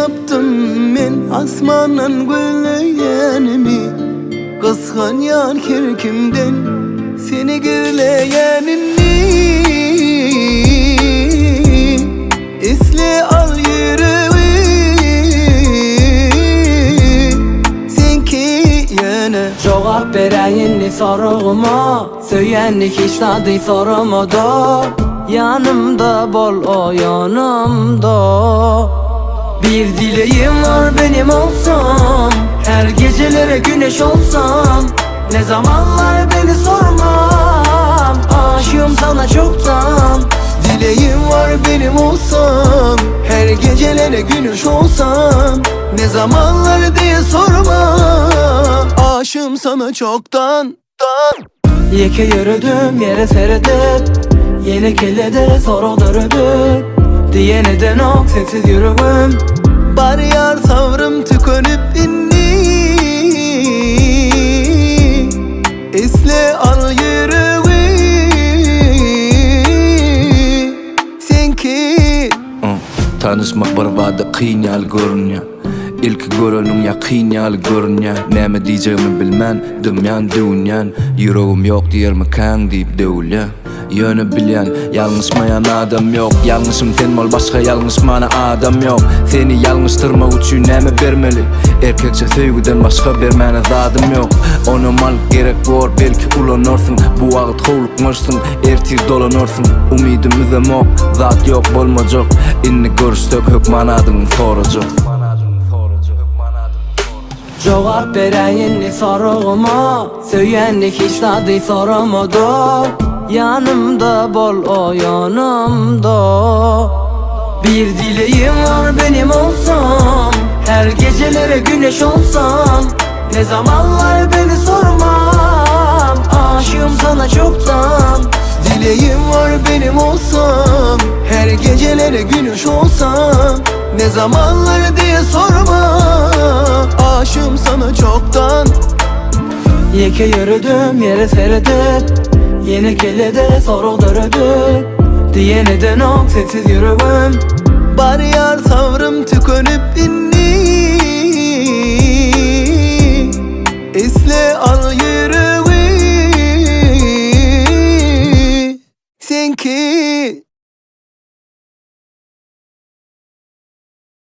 taptım men asmandan gülleyenimi, kıskanyan kirkimden seni gürleyenini. Esle al yüreği senki yana. Cevap vereyinli soruma, söyyenlik hiç tadı sormadı. Yanımda bol o yanımda. Bir dileğim var benim olsam, her gecelere güneş olsam. Ne zamanlar beni sormam, aşığım sana çoktan. Dileğim var benim olsam, her gecelere güneş olsam. Ne zamanlar diye sorma, aşığım sana çoktan. Yeke yürüdüm yere seyredip, yeni kellede soru dörüdü. Diye neden ok sensiz yürüğüm. Bar yar savrım tükönüp inni. Esle al yüreği senki. Tanışmak barvada qiynal görünüyor. İlk görünüm ya qiynal görünüyor. Näme diyeceğimi bilmän, dümyan dünyan. Yüreğim yok diyermi kan deyip döwülýär. Yönü bilyen, yalnızmayan adam yok. Yalnızım sen bol, başka yalnızmana adam yok. Seni yalnıztırmak üçün näme bermeli? Erkekçe söýgüden başka bermäne zadım yok. Onu mal gerek bor, belki ulanırsın. Bu wagt howlukmarsın, ertir dolanırsın. Umidimizem ok, zat yok bolmajak. Inni görüşsek hökmanadyň sorajak. Cevap vereyinli soruma, söyyenlik hiç tadı sormadı. Yanımda bol o yanımda. Bir dileğim var benim olsam, her gecelere güneş olsam. Ne zamanlar beni sormam, aşığım sana çoktan. Dileğim var benim olsam, her gecelere güneş olsam. Ne zamanlar diye sorma, aşığım sana çoktan. Yeke yürüdüm yere seyredip, yeni kellede soru dörüdü. Diye neden ok sensiz yürüğüm. Bar yar savrım tükönüp inni. Esle al yüreği senki.